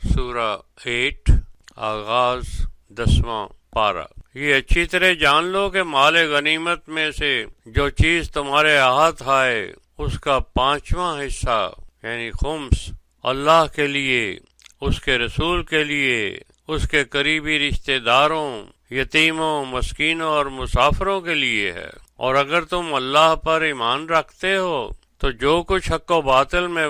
سورہ 8 آغاز 10واں پارہ۔ یہ اچھی طرح جان لو کہ مال غنیمت میں سے جو چیز تمہارے ہاتھ آئے اس کا 5واں حصہ یعنی خمس اللہ کے لیے، اس کے رسول کے لیے، اس کے قریبی رشتہ داروں، یتیموں، مسکینوں اور مسافروں کے لیے ہے۔ اور اگر تم اللہ پر ایمان رکھتے ہو تو جو کچھ حق و باطل میں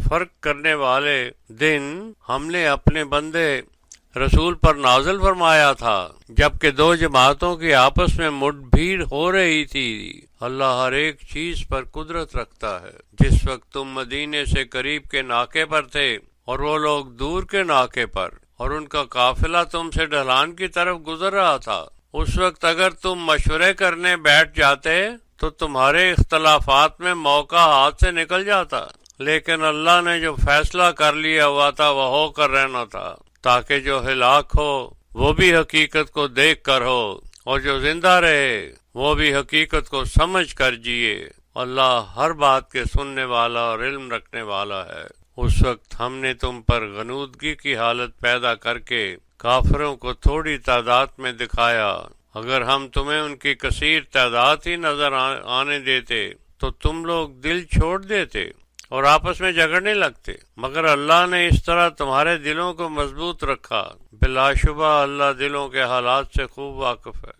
فرق کرنے والے دن ہم نے اپنے بندے رسول پر نازل فرمایا تھا جبکہ دو جماعتوں کی آپس میں مٹ بھیڑ ہو رہی تھی، اللہ ہر ایک چیز پر قدرت رکھتا ہے۔ جس وقت تم مدینے سے قریب کے ناکے پر تھے اور وہ لوگ دور کے ناکے پر، اور ان کا قافلہ تم سے ڈھلان کی طرف گزر رہا تھا، اس وقت اگر تم مشورے کرنے بیٹھ جاتے تو تمہارے اختلافات میں موقع ہاتھ سے نکل جاتا، لیکن اللہ نے جو فیصلہ کر لیا ہوا تھا وہ ہو کر رہنا تھا، تاکہ جو ہلاک ہو وہ بھی حقیقت کو دیکھ کر ہو اور جو زندہ رہے وہ بھی حقیقت کو سمجھ کر جیے۔ اللہ ہر بات کے سننے والا اور علم رکھنے والا ہے۔ اس وقت ہم نے تم پر غنودگی کی حالت پیدا کر کے کافروں کو تھوڑی تعداد میں دکھایا۔ اگر ہم تمہیں ان کی کثیر تعداد ہی نظر آنے دیتے تو تم لوگ دل چھوڑ دیتے اور آپس میں جھگڑنے لگتے، مگر اللہ نے اس طرح تمہارے دلوں کو مضبوط رکھا۔ بلا شبہ اللہ دلوں کے حالات سے خوب واقف ہے۔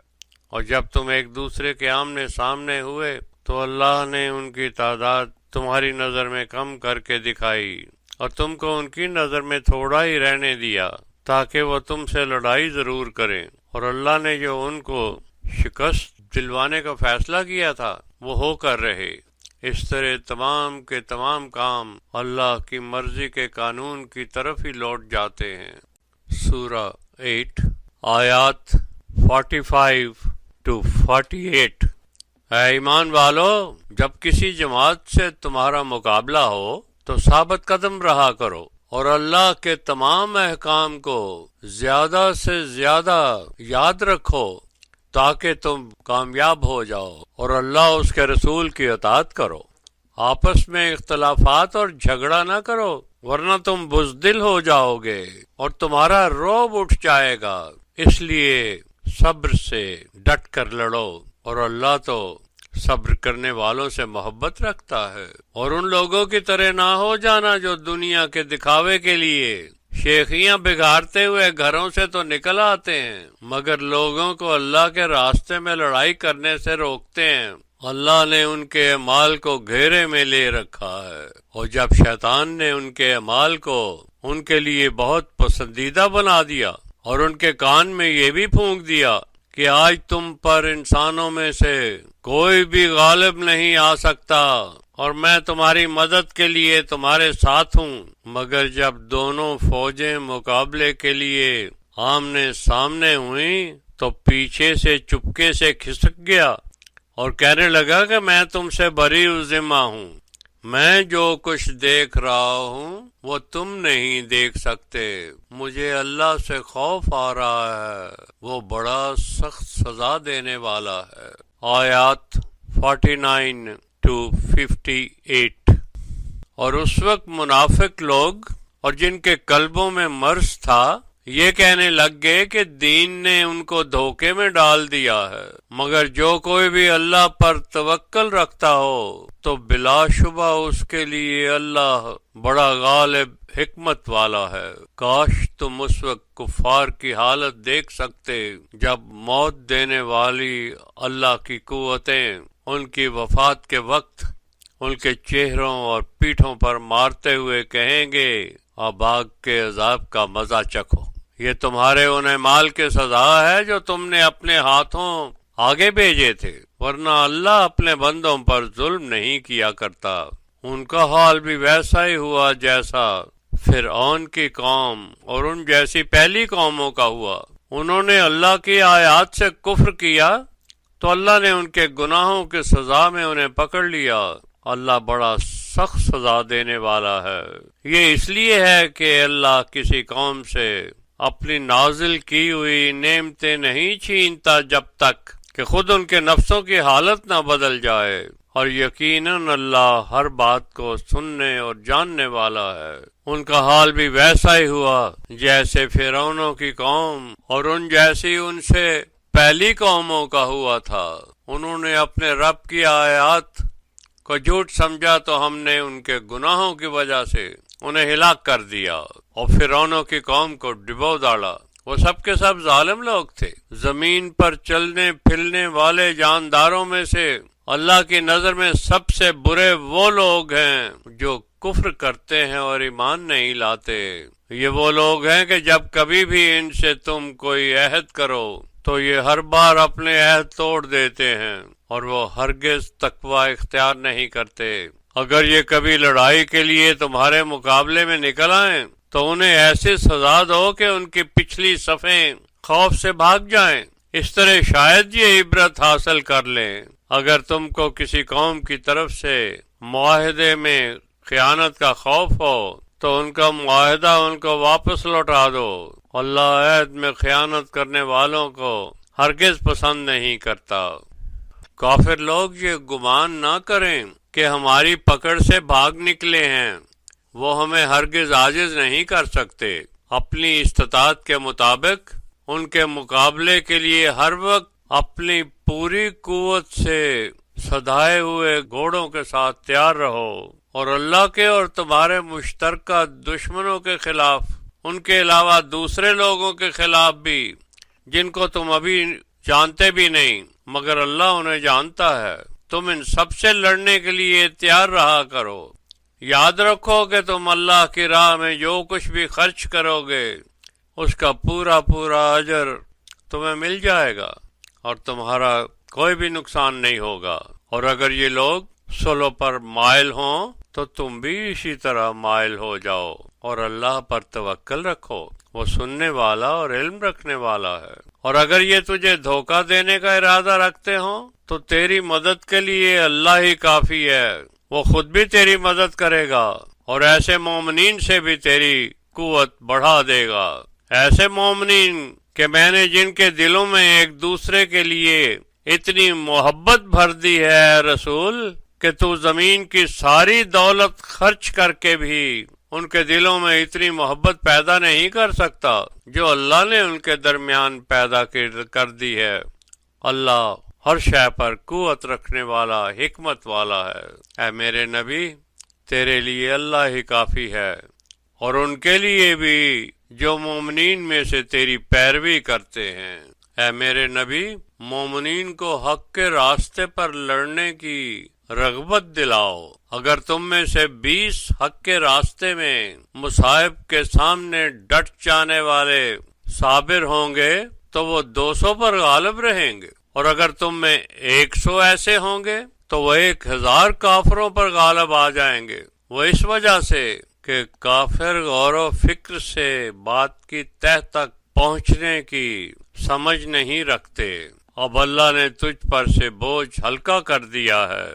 اور جب تم ایک دوسرے کے آمنے سامنے ہوئے تو اللہ نے ان کی تعداد تمہاری نظر میں کم کر کے دکھائی اور تم کو ان کی نظر میں تھوڑا ہی رہنے دیا تاکہ وہ تم سے لڑائی ضرور کریں، اور اللہ نے جو ان کو شکست دلوانے کا فیصلہ کیا تھا وہ ہو کر رہے۔ اس طرح تمام کے تمام کام اللہ کی مرضی کے قانون کی طرف ہی لوٹ جاتے ہیں۔ سورہ 8 آیات 45 to 48۔ اے ایمان والو، جب کسی جماعت سے تمہارا مقابلہ ہو تو ثابت قدم رہا کرو اور اللہ کے تمام احکام کو زیادہ سے زیادہ یاد رکھو تاکہ تم کامیاب ہو جاؤ، اور اللہ اس کے رسول کی اطاعت کرو۔ آپس میں اختلافات اور جھگڑا نہ کرو ورنہ تم بزدل ہو جاؤ گے اور تمہارا رعب اٹھ جائے گا۔ اس لیے صبر سے ڈٹ کر لڑو، اور اللہ تو صبر کرنے والوں سے محبت رکھتا ہے۔ اور ان لوگوں کی طرح نہ ہو جانا جو دنیا کے دکھاوے کے لیے شیخیاں بگاڑتے ہوئے گھروں سے تو نکل آتے ہیں مگر لوگوں کو اللہ کے راستے میں لڑائی کرنے سے روکتے ہیں۔ اللہ نے ان کے اعمال کو گھیرے میں لے رکھا ہے، اور جب شیطان نے ان کے اعمال کو ان کے لیے بہت پسندیدہ بنا دیا اور ان کے کان میں یہ بھی پھونک دیا کہ آج تم پر انسانوں میں سے کوئی بھی غالب نہیں آ سکتا اور میں تمہاری مدد کے لیے تمہارے ساتھ ہوں، مگر جب دونوں فوجیں مقابلے کے لیے آمنے سامنے ہوئیں تو پیچھے سے چپکے سے کھسک گیا اور کہنے لگا کہ میں تم سے بری ذمہ ہوں، میں جو کچھ دیکھ رہا ہوں وہ تم نہیں دیکھ سکتے، مجھے اللہ سے خوف آ رہا ہے، وہ بڑا سخت سزا دینے والا ہے۔ آیات 49 to 58۔ اور اس وقت منافق لوگ اور جن کے قلبوں میں مرض تھا یہ کہنے لگ گئے کہ دین نے ان کو دھوکے میں ڈال دیا ہے، مگر جو کوئی بھی اللہ پر توکل رکھتا ہو تو بلا شبہ اس کے لیے اللہ بڑا غالب حکمت والا ہے۔ کاش تم اس وقت کفار کی حالت دیکھ سکتے جب موت دینے والی اللہ کی قوتیں ان کی وفات کے وقت ان کے چہروں اور پیٹھوں پر مارتے ہوئے کہیں گے اب آگ کے عذاب کا مزہ چکھو، یہ تمہارے ان اعمال کی سزا ہے جو تم نے اپنے ہاتھوں آگے بھیجے تھے، ورنہ اللہ اپنے بندوں پر ظلم نہیں کیا کرتا۔ ان کا حال بھی ویسا ہی ہوا جیسا فرعون کی قوم اور ان جیسی پہلی قوموں کا ہوا۔ انہوں نے اللہ کی آیات سے کفر کیا تو اللہ نے ان کے گناہوں کی سزا میں انہیں پکڑ لیا۔ اللہ بڑا سخت سزا دینے والا ہے۔ یہ اس لیے ہے کہ اللہ کسی قوم سے اپنی نازل کی ہوئی نعمتیں نہیں چھینتا جب تک کہ خود ان کے نفسوں کی حالت نہ بدل جائے، اور یقیناً اللہ ہر بات کو سننے اور جاننے والا ہے۔ ان کا حال بھی ویسا ہی ہوا جیسے فرعونوں کی قوم اور ان جیسی ان سے پہلی قوموں کا ہوا تھا۔ انہوں نے اپنے رب کی آیات کو جھوٹ سمجھا تو ہم نے ان کے گناہوں کی وجہ سے انہیں ہلاک کر دیا اور فرعونوں کی قوم کو ڈبو ڈالا۔ وہ سب کے سب ظالم لوگ تھے۔ زمین پر چلنے پھرنے والے جانداروں میں سے اللہ کی نظر میں سب سے برے وہ لوگ ہیں جو کفر کرتے ہیں اور ایمان نہیں لاتے۔ یہ وہ لوگ ہیں کہ جب کبھی بھی ان سے تم کوئی عہد کرو تو یہ ہر بار اپنے عہد توڑ دیتے ہیں اور وہ ہرگز تقوی اختیار نہیں کرتے۔ اگر یہ کبھی لڑائی کے لیے تمہارے مقابلے میں نکل آئیں تو انہیں ایسی سزا دو کہ ان کی پچھلی صفیں خوف سے بھاگ جائیں۔ اس طرح شاید یہ عبرت حاصل کر لیں۔ اگر تم کو کسی قوم کی طرف سے معاہدے میں خیانت کا خوف ہو تو ان کا معاہدہ ان کو واپس لوٹا دو۔ اللہ عہد میں خیانت کرنے والوں کو ہرگز پسند نہیں کرتا۔ کافر لوگ یہ گمان نہ کریں کہ ہماری پکڑ سے بھاگ نکلے ہیں، وہ ہمیں ہرگز عاجز نہیں کر سکتے۔ اپنی استطاعت کے مطابق ان کے مقابلے کے لیے ہر وقت اپنی پوری قوت سے سدھائے ہوئے گھوڑوں کے ساتھ تیار رہو، اور اللہ کے اور تمہارے مشترکہ دشمنوں کے خلاف، ان کے علاوہ دوسرے لوگوں کے خلاف بھی جن کو تم ابھی جانتے بھی نہیں مگر اللہ انہیں جانتا ہے، تم ان سب سے لڑنے کے لیے تیار رہا کرو۔ یاد رکھو کہ تم اللہ کی راہ میں جو کچھ بھی خرچ کرو گے اس کا پورا پورا اجر تمہیں مل جائے گا اور تمہارا کوئی بھی نقصان نہیں ہوگا۔ اور اگر یہ لوگ صلح پر مائل ہوں تو تم بھی اسی طرح مائل ہو جاؤ اور اللہ پر توکل رکھو، وہ سننے والا اور علم رکھنے والا ہے۔ اور اگر یہ تجھے دھوکہ دینے کا ارادہ رکھتے ہوں تو تیری مدد کے لیے اللہ ہی کافی ہے، وہ خود بھی تیری مدد کرے گا اور ایسے مومنین سے بھی تیری قوت بڑھا دے گا، ایسے مومنین کہ میں نے جن کے دلوں میں ایک دوسرے کے لیے اتنی محبت بھر دی ہے رسول کہ تو زمین کی ساری دولت خرچ کر کے بھی ان کے دلوں میں اتنی محبت پیدا نہیں کر سکتا جو اللہ نے ان کے درمیان پیدا کر دی ہے۔ اللہ ہر شے پر قوت رکھنے والا، حکمت والا ہے۔ اے میرے نبی، تیرے لیے اللہ ہی کافی ہے، اور ان کے لیے بھی جو مومنین میں سے تیری پیروی کرتے ہیں۔ اے میرے نبی، مومنین کو حق کے راستے پر لڑنے کی رغبت دلاؤ۔ اگر تم میں سے 20 حق کے راستے میں مصائب کے سامنے ڈٹ جانے والے صابر ہوں گے تو وہ 200 پر غالب رہیں گے، اور اگر تم میں 100 ایسے ہوں گے تو وہ 1000 کافروں پر غالب آ جائیں گے۔ وہ اس وجہ سے کہ کافر غور و فکر سے بات کی تہ تک پہنچنے کی سمجھ نہیں رکھتے۔ اب اللہ نے تجھ پر سے بوجھ ہلکا کر دیا ہے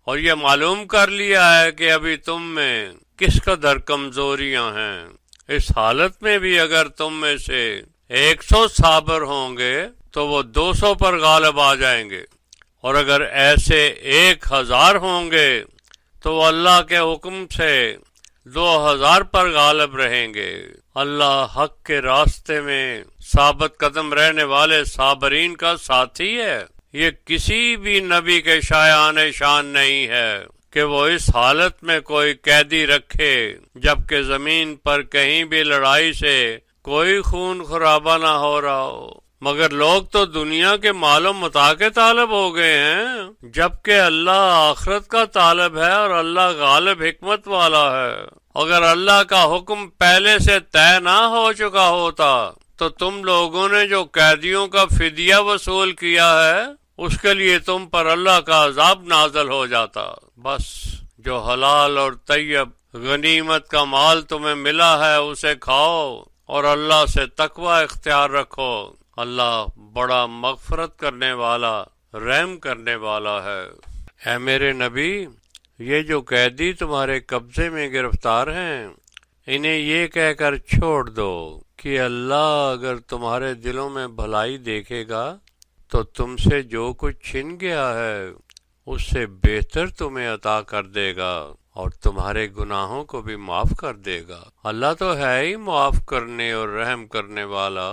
اور یہ معلوم کر لیا ہے کہ ابھی تم میں کس قدر کمزوریاں ہیں۔ اس حالت میں بھی اگر تم میں سے 100 صابر ہوں گے تو وہ 200 پر غالب آ جائیں گے، اور اگر ایسے 1000 ہوں گے تو وہ اللہ کے حکم سے 2000 پر غالب رہیں گے۔ اللہ حق کے راستے میں ثابت قدم رہنے والے صابرین کا ساتھی ہے۔ یہ کسی بھی نبی کے شایان شان نہیں ہے کہ وہ اس حالت میں کوئی قیدی رکھے جبکہ زمین پر کہیں بھی لڑائی سے کوئی خون خرابہ نہ ہو رہا ہو، مگر لوگ تو دنیا کے مال و متاع کے طالب ہو گئے ہیں، جبکہ اللہ آخرت کا طالب ہے اور اللہ غالب حکمت والا ہے۔ اگر اللہ کا حکم پہلے سے طے نہ ہو چکا ہوتا تو تم لوگوں نے جو قیدیوں کا فدیہ وصول کیا ہے اس کے لیے تم پر اللہ کا عذاب نازل ہو جاتا۔ بس جو حلال اور طیب غنیمت کا مال تمہیں ملا ہے اسے کھاؤ اور اللہ سے تقوی اختیار رکھو، اللہ بڑا مغفرت کرنے والا، رحم کرنے والا ہے۔ اے میرے نبی، یہ جو قیدی تمہارے قبضے میں گرفتار ہیں انہیں یہ کہہ کر چھوڑ دو کہ اللہ اگر تمہارے دلوں میں بھلائی دیکھے گا تو تم سے جو کچھ چھن گیا ہے اس سے بہتر تمہیں عطا کر دے گا اور تمہارے گناہوں کو بھی معاف کر دے گا۔ اللہ تو ہے ہی معاف کرنے اور رحم کرنے والا،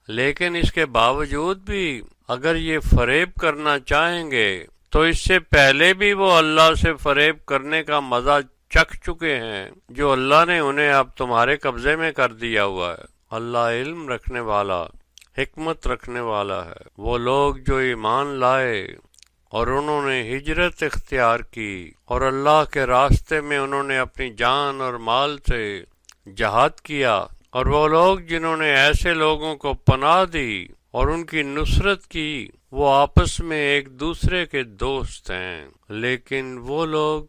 لیکن اس کے باوجود بھی اگر یہ فریب کرنا چاہیں گے تو اس سے پہلے بھی وہ اللہ سے فریب کرنے کا مزہ چکھ چکے ہیں، جو اللہ نے انہیں اب تمہارے قبضے میں کر دیا ہوا ہے۔ اللہ علم رکھنے والا، حکمت رکھنے والا ہے۔ وہ لوگ جو ایمان لائے اور انہوں نے ہجرت اختیار کی اور اللہ کے راستے میں انہوں نے اپنی جان اور مال سے جہاد کیا، اور وہ لوگ جنہوں نے ایسے لوگوں کو پناہ دی اور ان کی نصرت کی، وہ آپس میں ایک دوسرے کے دوست ہیں۔ لیکن وہ لوگ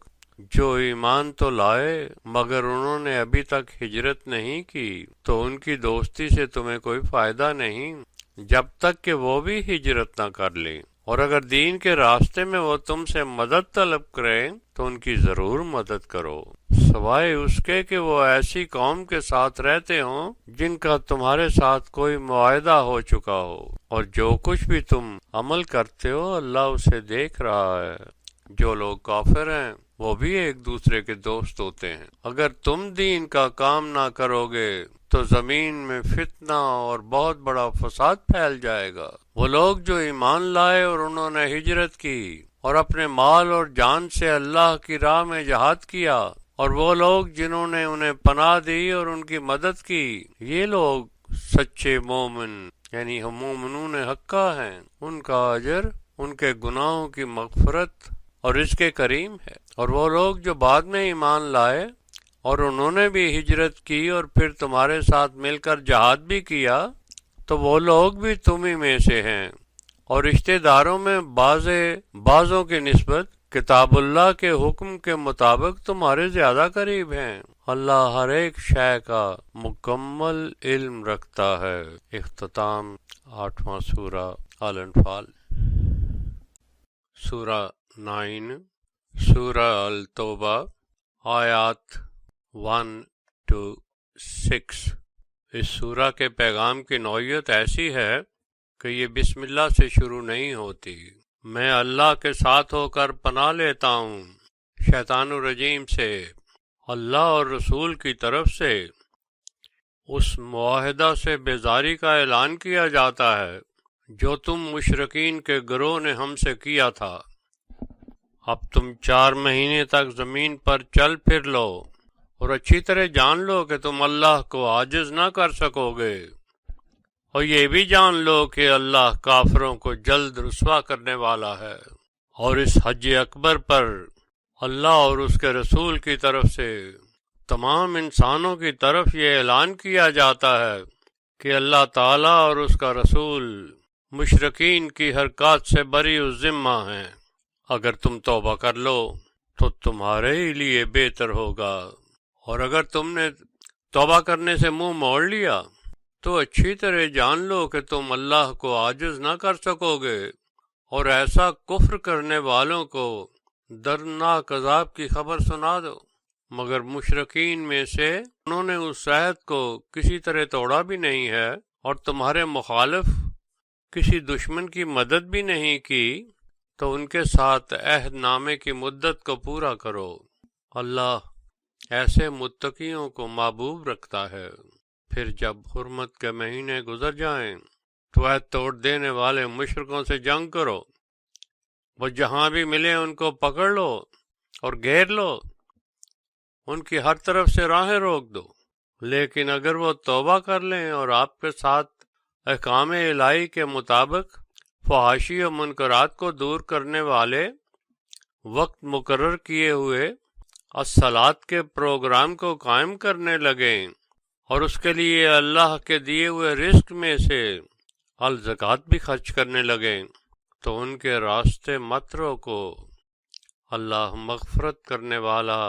جو ایمان تو لائے مگر انہوں نے ابھی تک ہجرت نہیں کی، تو ان کی دوستی سے تمہیں کوئی فائدہ نہیں جب تک کہ وہ بھی ہجرت نہ کر لیں، اور اگر دین کے راستے میں وہ تم سے مدد طلب کریں تو ان کی ضرور مدد کرو، سوائے اس کے کہ وہ ایسی قوم کے ساتھ رہتے ہوں جن کا تمہارے ساتھ کوئی معاہدہ ہو چکا ہو، اور جو کچھ بھی تم عمل کرتے ہو اللہ اسے دیکھ رہا ہے۔ جو لوگ کافر ہیں وہ بھی ایک دوسرے کے دوست ہوتے ہیں۔ اگر تم دین کا کام نہ کرو گے تو زمین میں فتنہ اور بہت بڑا فساد پھیل جائے گا۔ وہ لوگ جو ایمان لائے اور انہوں نے ہجرت کی اور اپنے مال اور جان سے اللہ کی راہ میں جہاد کیا، اور وہ لوگ جنہوں نے انہیں پناہ دی اور ان کی مدد کی، یہ لوگ سچے مومن یعنی مومنون حقہ ہیں۔ ان کا اجر ان کے گناہوں کی مغفرت اور رزق کریم ہے۔ اور وہ لوگ جو بعد میں ایمان لائے اور انہوں نے بھی ہجرت کی اور پھر تمہارے ساتھ مل کر جہاد بھی کیا، تو وہ لوگ بھی تم ہی میں سے ہیں، اور رشتہ داروں میں بعضوں کی نسبت کتاب اللہ کے حکم کے مطابق تمہارے زیادہ قریب ہیں۔ اللہ ہر ایک شے کا مکمل علم رکھتا ہے۔ اختتام 8واں سورہ آل انفال۔ سورہ 9 سورہ التوبہ آیات 1 to 6۔ اس سورہ کے پیغام کی نوعیت ایسی ہے کہ یہ بسم اللہ سے شروع نہیں ہوتی۔ میں اللہ کے ساتھ ہو کر پناہ لیتا ہوں شیطان الرجیم سے۔ اللہ اور رسول کی طرف سے اس معاہدہ سے بیزاری کا اعلان کیا جاتا ہے جو تم مشرکین کے گروہ نے ہم سے کیا تھا۔ اب تم 4 مہینے تک زمین پر چل پھر لو اور اچھی طرح جان لو کہ تم اللہ کو عاجز نہ کر سکو گے، اور یہ بھی جان لو کہ اللہ کافروں کو جلد رسوا کرنے والا ہے۔ اور اس حج اکبر پر اللہ اور اس کے رسول کی طرف سے تمام انسانوں کی طرف یہ اعلان کیا جاتا ہے کہ اللہ تعالیٰ اور اس کا رسول مشرکین کی حرکات سے بری الذمہ ہیں۔ اگر تم توبہ کر لو تو تمہارے ہی لیے بہتر ہوگا، اور اگر تم نے توبہ کرنے سے منہ موڑ لیا تو اچھی طرح جان لو کہ تم اللہ کو عاجز نہ کر سکو گے، اور ایسا کفر کرنے والوں کو دردناک عذاب کی خبر سنا دو۔ مگر مشرکین میں سے انہوں نے اس عہد کو کسی طرح توڑا بھی نہیں ہے، اور تمہارے مخالف کسی دشمن کی مدد بھی نہیں کی، تو ان کے ساتھ عہد نامے کی مدت کو پورا کرو۔ اللہ ایسے متقیوں کو محبوب رکھتا ہے۔ پھر جب حرمت کے مہینے گزر جائیں تو عہد توڑ دینے والے مشرکوں سے جنگ کرو، وہ جہاں بھی ملے ان کو پکڑ لو اور گھیر لو، ان کی ہر طرف سے راہیں روک دو۔ لیکن اگر وہ توبہ کر لیں اور آپ کے ساتھ احکام الہی کے مطابق فحاشی و منکرات کو دور کرنے والے وقت مقرر کیے ہوئے الصلاۃ کے پروگرام کو قائم کرنے لگیں، اور اس کے لیے اللہ کے دیے ہوئے رزق میں سے الزکوٰۃ بھی خرچ کرنے لگیں، تو ان کے راستے مت روکو۔ اللہ مغفرت کرنے والا،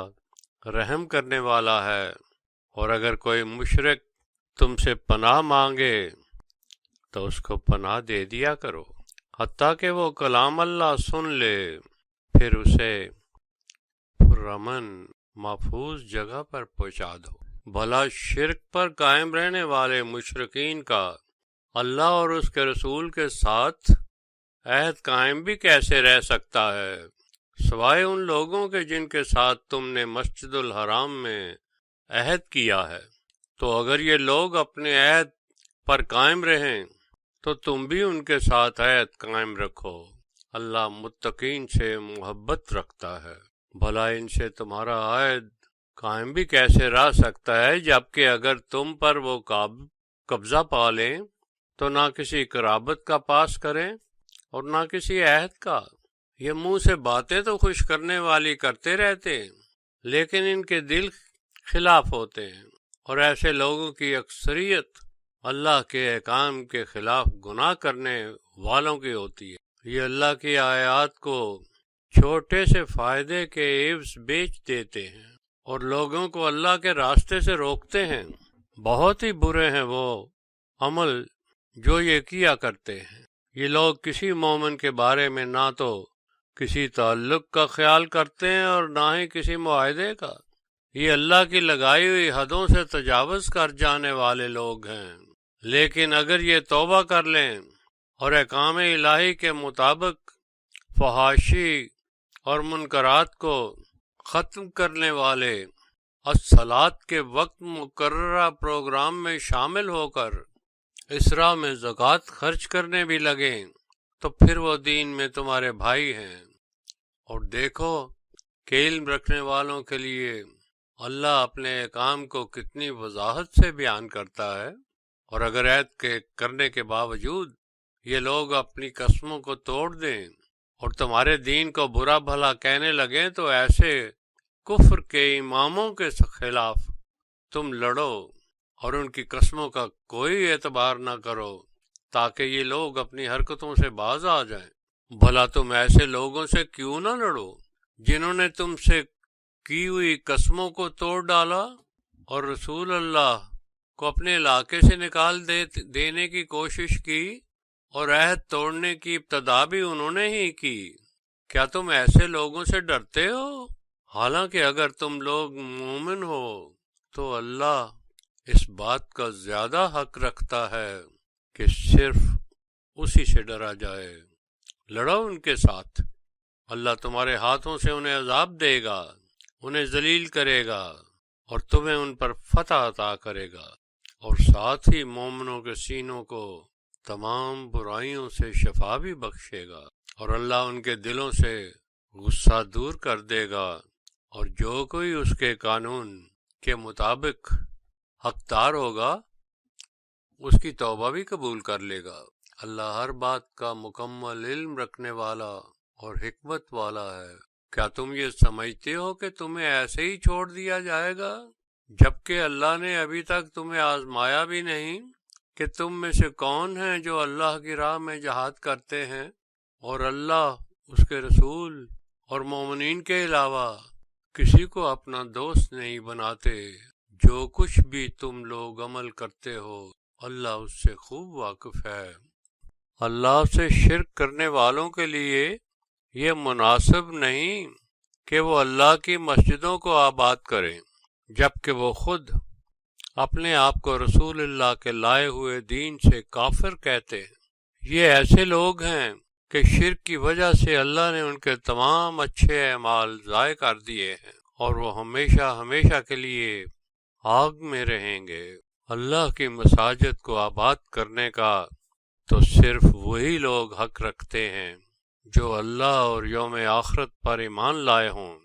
رحم کرنے والا ہے۔ اور اگر کوئی مشرک تم سے پناہ مانگے تو اس کو پناہ دے دیا کرو، حتیٰ کہ وہ کلام اللہ سن لے، پھر اسے پرامن محفوظ جگہ پر پہنچا دو۔ بھلا شرک پر قائم رہنے والے مشرکین کا اللہ اور اس کے رسول کے ساتھ عہد قائم بھی کیسے رہ سکتا ہے سوائے ان لوگوں کے جن کے ساتھ تم نے مسجد الحرام میں عہد کیا ہے۔ تو اگر یہ لوگ اپنے عہد پر قائم رہیں تو تم بھی ان کے ساتھ عہد قائم رکھو، اللہ متقین سے محبت رکھتا ہے۔ بھلا ان سے تمہارا عہد قائم بھی کیسے رہ سکتا ہے جبکہ اگر تم پر وہ قبضہ پا لیں تو نہ کسی قرابت کا پاس کریں اور نہ کسی عہد کا۔ یہ منہ سے باتیں تو خوش کرنے والی کرتے رہتے ہیں لیکن ان کے دل خلاف ہوتے ہیں، اور ایسے لوگوں کی اکثریت اللہ کے احکام کے خلاف گناہ کرنے والوں کی ہوتی ہے۔ یہ اللہ کی آیات کو چھوٹے سے فائدے کے عوض بیچ دیتے ہیں اور لوگوں کو اللہ کے راستے سے روکتے ہیں۔ بہت ہی برے ہیں وہ عمل جو یہ کیا کرتے ہیں۔ یہ لوگ کسی مومن کے بارے میں نہ تو کسی تعلق کا خیال کرتے ہیں اور نہ ہی کسی معاہدے کا۔ یہ اللہ کی لگائی ہوئی حدوں سے تجاوز کر جانے والے لوگ ہیں، لیکن اگر یہ توبہ کر لیں اور احکام الہی کے مطابق فحاشی اور منکرات کو ختم کرنے والے الصلاۃ کے وقت مقررہ پروگرام میں شامل ہو کر اس راہ میں زکوٰۃ خرچ کرنے بھی لگیں تو پھر وہ دین میں تمہارے بھائی ہیں۔ اور دیکھو کہ علم رکھنے والوں کے لیے اللہ اپنے احکام کو کتنی وضاحت سے بیان کرتا ہے، اور اگر عہد کے کرنے کے باوجود یہ لوگ اپنی قسموں کو توڑ دیں اور تمہارے دین کو برا بھلا کہنے لگیں تو ایسے کفر کے اماموں کے خلاف تم لڑو اور ان کی قسموں کا کوئی اعتبار نہ کرو تاکہ یہ لوگ اپنی حرکتوں سے باز آ جائیں۔ بھلا تم ایسے لوگوں سے کیوں نہ لڑو جنہوں نے تم سے کی ہوئی قسموں کو توڑ ڈالا اور رسول اللہ کو اپنے علاقے سے نکال دینے کی کوشش کی، اور عہد توڑنے کی ابتدا بھی انہوں نے ہی کی۔ کیا تم ایسے لوگوں سے ڈرتے ہو؟ حالانکہ اگر تم لوگ مومن ہو تو اللہ اس بات کا زیادہ حق رکھتا ہے کہ صرف اسی سے ڈرا جائے۔ لڑو ان کے ساتھ، اللہ تمہارے ہاتھوں سے انہیں عذاب دے گا، انہیں ذلیل کرے گا اور تمہیں ان پر فتح عطا کرے گا، اور ساتھ ہی مومنوں کے سینوں کو تمام برائیوں سے شفا بھی بخشے گا، اور اللہ ان کے دلوں سے غصہ دور کر دے گا، اور جو کوئی اس کے قانون کے مطابق حقدار ہوگا اس کی توبہ بھی قبول کر لے گا۔ اللہ ہر بات کا مکمل علم رکھنے والا اور حکمت والا ہے۔ کیا تم یہ سمجھتے ہو کہ تمہیں ایسے ہی چھوڑ دیا جائے گا جبکہ اللہ نے ابھی تک تمہیں آزمایا بھی نہیں کہ تم میں سے کون ہیں جو اللہ کی راہ میں جہاد کرتے ہیں اور اللہ، اس کے رسول اور مومنین کے علاوہ کسی کو اپنا دوست نہیں بناتے۔ جو کچھ بھی تم لوگ عمل کرتے ہو اللہ اس سے خوب واقف ہے۔ اللہ سے شرک کرنے والوں کے لیے یہ مناسب نہیں کہ وہ اللہ کی مسجدوں کو آباد کریں جبکہ وہ خود اپنے آپ کو رسول اللہ کے لائے ہوئے دین سے کافر کہتے ہیں۔ یہ ایسے لوگ ہیں کہ شرک کی وجہ سے اللہ نے ان کے تمام اچھے اعمال ضائع کر دیے ہیں اور وہ ہمیشہ ہمیشہ کے لیے آگ میں رہیں گے۔ اللہ کی مساجد کو آباد کرنے کا تو صرف وہی لوگ حق رکھتے ہیں جو اللہ اور یوم آخرت پر ایمان لائے ہوں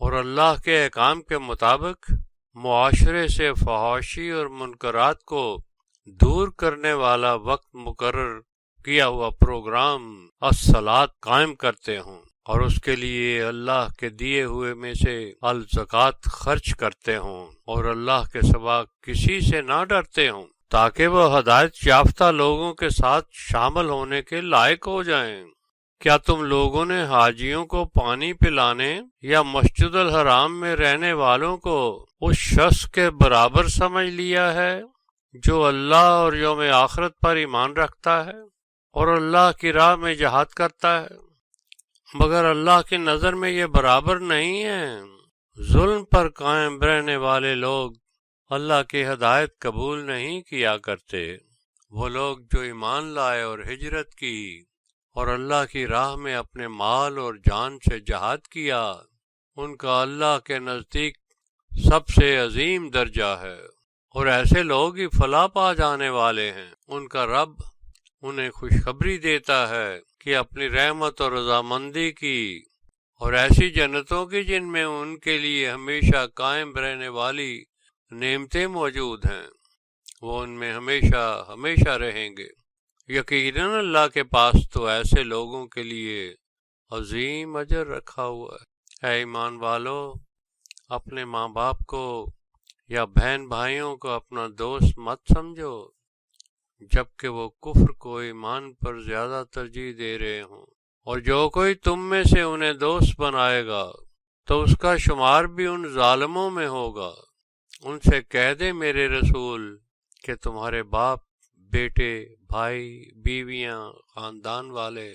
اور اللہ کے احکام کے مطابق معاشرے سے فحاشی اور منکرات کو دور کرنے والا وقت مقرر کیا ہوا پروگرام الصلاۃ قائم کرتے ہوں اور اس کے لیے اللہ کے دیے ہوئے میں سے الزکوٰۃ خرچ کرتے ہوں اور اللہ کے سوا کسی سے نہ ڈرتے ہوں تاکہ وہ ہدایت یافتہ لوگوں کے ساتھ شامل ہونے کے لائق ہو جائیں۔ کیا تم لوگوں نے حاجیوں کو پانی پلانے یا مسجد الحرام میں رہنے والوں کو اس شخص کے برابر سمجھ لیا ہے جو اللہ اور یوم آخرت پر ایمان رکھتا ہے اور اللہ کی راہ میں جہاد کرتا ہے؟ مگر اللہ کی نظر میں یہ برابر نہیں ہے۔ ظلم پر قائم رہنے والے لوگ اللہ کی ہدایت قبول نہیں کیا کرتے۔ وہ لوگ جو ایمان لائے اور ہجرت کی اور اللہ کی راہ میں اپنے مال اور جان سے جہاد کیا، ان کا اللہ کے نزدیک سب سے عظیم درجہ ہے، اور ایسے لوگ ہی فلاح پا جانے والے ہیں۔ ان کا رب انہیں خوشخبری دیتا ہے کہ اپنی رحمت اور رضامندی کی اور ایسی جنتوں کی جن میں ان کے لیے ہمیشہ قائم رہنے والی نعمتیں موجود ہیں، وہ ان میں ہمیشہ ہمیشہ رہیں گے۔ یقیناً اللہ کے پاس تو ایسے لوگوں کے لیے عظیم اجر رکھا ہوا ہے۔ اے ایمان والو، اپنے ماں باپ کو یا بہن بھائیوں کو اپنا دوست مت سمجھو جبکہ وہ کفر کو ایمان پر زیادہ ترجیح دے رہے ہوں، اور جو کوئی تم میں سے انہیں دوست بنائے گا تو اس کا شمار بھی ان ظالموں میں ہوگا۔ ان سے کہہ دے میرے رسول کہ تمہارے باپ، بیٹے، بھائی، بیویاں، خاندان والے،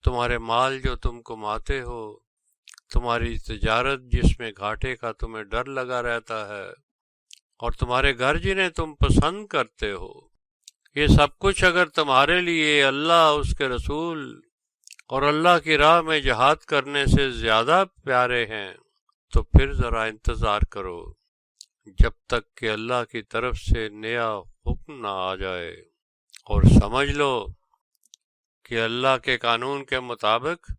تمہارے مال جو تم کماتے ہو، تمہاری تجارت جس میں گھاٹے کا تمہیں ڈر لگا رہتا ہے، اور تمہارے گھر جنہیں تم پسند کرتے ہو، یہ سب کچھ اگر تمہارے لیے اللہ، اس کے رسول اور اللہ کی راہ میں جہاد کرنے سے زیادہ پیارے ہیں تو پھر ذرا انتظار کرو جب تک کہ اللہ کی طرف سے نیا حکم نہ آ جائے، اور سمجھ لو کہ اللہ کے قانون کے مطابق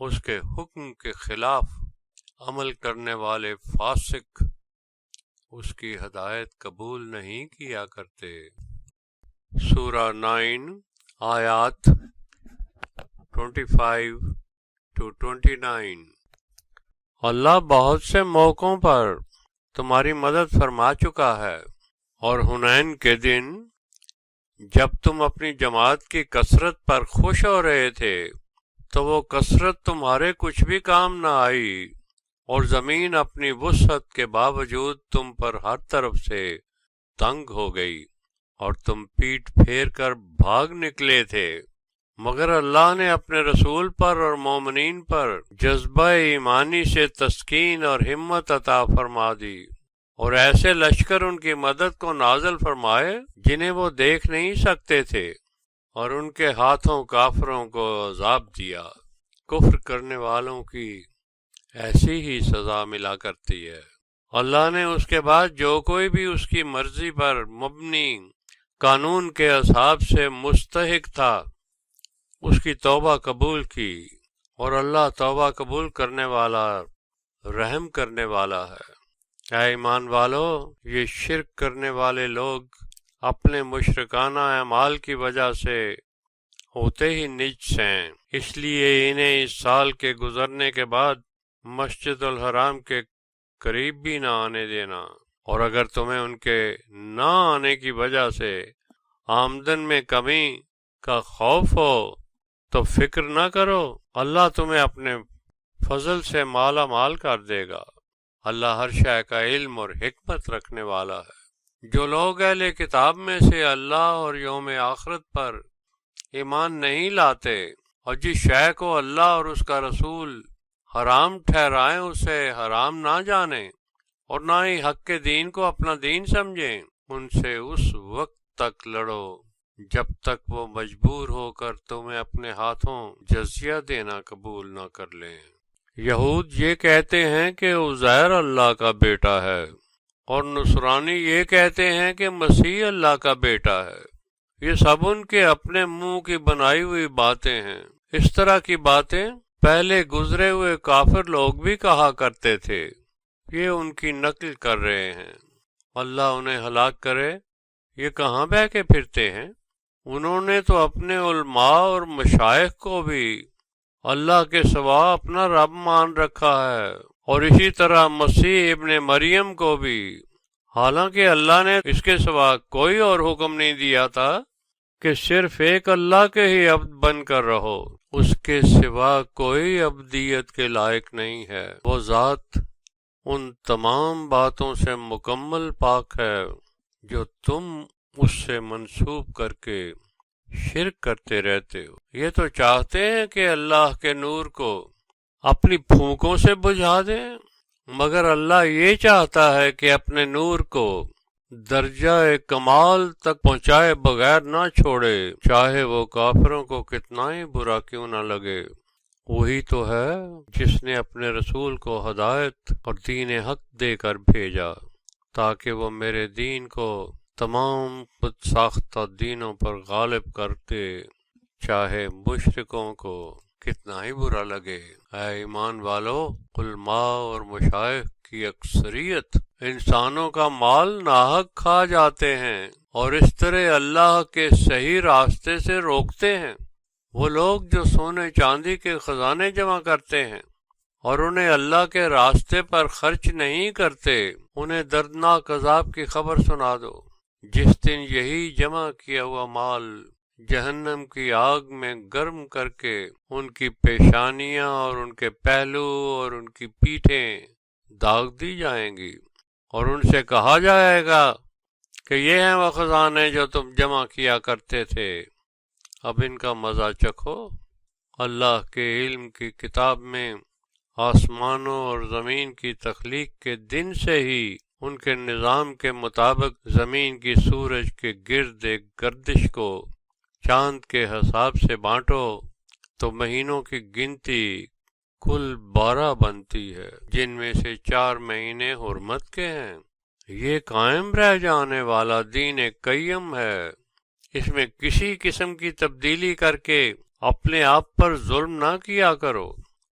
اس کے حکم کے خلاف عمل کرنے والے فاسق اس کی ہدایت قبول نہیں کیا کرتے۔ سورہ 9 آیات 25 to 29۔ اللہ بہت سے موقعوں پر تمہاری مدد فرما چکا ہے، اور حنین کے دن جب تم اپنی جماعت کی کثرت پر خوش ہو رہے تھے تو وہ کثرت تمہارے کچھ بھی کام نہ آئی، اور زمین اپنی وسعت کے باوجود تم پر ہر طرف سے تنگ ہو گئی، اور تم پیٹ پھیر کر بھاگ نکلے تھے، مگر اللہ نے اپنے رسول پر اور مومنین پر جذبہ ایمانی سے تسکین اور ہمت عطا فرما دی، اور ایسے لشکر ان کی مدد کو نازل فرمائے جنہیں وہ دیکھ نہیں سکتے تھے، اور ان کے ہاتھوں کافروں کو عذاب دیا۔ کفر کرنے والوں کی ایسی ہی سزا ملا کرتی ہے۔ اللہ نے اس کے بعد جو کوئی بھی اس کی مرضی پر مبنی قانون کے اصحاب سے مستحق تھا اس کی توبہ قبول کی، اور اللہ توبہ قبول کرنے والا، رحم کرنے والا ہے۔ اے ایمان والو، یہ شرک کرنے والے لوگ اپنے مشرکانہ اعمال کی وجہ سے ہوتے ہی نجس ہیں، اس لیے انہیں اس سال کے گزرنے کے بعد مسجد الحرام کے قریب بھی نہ آنے دینا، اور اگر تمہیں ان کے نہ آنے کی وجہ سے آمدن میں کمی کا خوف ہو تو فکر نہ کرو، اللہ تمہیں اپنے فضل سے مالا مال کر دے گا۔ اللہ ہر شے کا علم اور حکمت رکھنے والا ہے۔ جو لوگ اہل کتاب میں سے اللہ اور یوم آخرت پر ایمان نہیں لاتے، اور جس شے کو اللہ اور اس کا رسول حرام ٹھہرائیں اسے حرام نہ جانیں، اور نہ ہی حق کے دین کو اپنا دین سمجھیں، ان سے اس وقت تک لڑو جب تک وہ مجبور ہو کر تمہیں اپنے ہاتھوں جزیہ دینا قبول نہ کر لیں۔ یہود یہ کہتے ہیں کہ عزیر اللہ کا بیٹا ہے، اور نصرانی یہ کہتے ہیں کہ مسیح اللہ کا بیٹا ہے۔ یہ سب ان کے اپنے منہ کی بنائی ہوئی باتیں ہیں۔ اس طرح کی باتیں پہلے گزرے ہوئے کافر لوگ بھی کہا کرتے تھے، یہ ان کی نقل کر رہے ہیں۔ اللہ انہیں ہلاک کرے، یہ کہاں بہہ کے پھرتے ہیں؟ انہوں نے تو اپنے علماء اور مشائخ کو بھی اللہ کے سوا اپنا رب مان رکھا ہے، اور اسی طرح مسیح ابن مریم کو بھی، حالانکہ اللہ نے اس کے سوا کوئی اور حکم نہیں دیا تھا کہ صرف ایک اللہ کے ہی عبد بن کر رہو، اس کے سوا کوئی عبدیت کے لائق نہیں ہے۔ وہ ذات ان تمام باتوں سے مکمل پاک ہے جو تم اس سے منسوب کر کے شرک کرتے رہتے ہو۔ یہ تو چاہتے ہیں کہ اللہ کے نور کو اپنی پھونکوں سے بجھا دیں، مگر اللہ یہ چاہتا ہے کہ اپنے نور کو درجہ کمال تک پہنچائے بغیر نہ چھوڑے، چاہے وہ کافروں کو کتنا ہی برا کیوں نہ لگے۔ وہی تو ہے جس نے اپنے رسول کو ہدایت اور دین حق دے کر بھیجا تاکہ وہ میرے دین کو تمام خود ساختہ دینوں پر غالب کرتے، چاہے مشرکوں کو کتنا ہی برا لگے۔ اے ایمان والو، علماء اور مشائخ کی اکثریت انسانوں کا مال ناحق کھا جاتے ہیں اور اس طرح اللہ کے صحیح راستے سے روکتے ہیں۔ وہ لوگ جو سونے چاندی کے خزانے جمع کرتے ہیں اور انہیں اللہ کے راستے پر خرچ نہیں کرتے، انہیں دردناک عذاب کی خبر سنا دو، جس دن یہی جمع کیا ہوا مال جہنم کی آگ میں گرم کر کے ان کی پیشانیاں اور ان کے پہلو اور ان کی پیٹھیں داغ دی جائیں گی، اور ان سے کہا جائے گا کہ یہ ہیں وہ خزانے جو تم جمع کیا کرتے تھے، اب ان کا مزہ چکھو۔ اللہ کے علم کی کتاب میں آسمانوں اور زمین کی تخلیق کے دن سے ہی ان کے نظام کے مطابق زمین کی سورج کے گرد گردش کو چاند کے حساب سے بانٹو تو مہینوں کی گنتی کل 12 بنتی ہے، جن میں سے 4 مہینے حرمت کے ہیں۔ یہ قائم رہ جانے والا دین قیم ہے، اس میں کسی قسم کی تبدیلی کر کے اپنے آپ پر ظلم نہ کیا کرو۔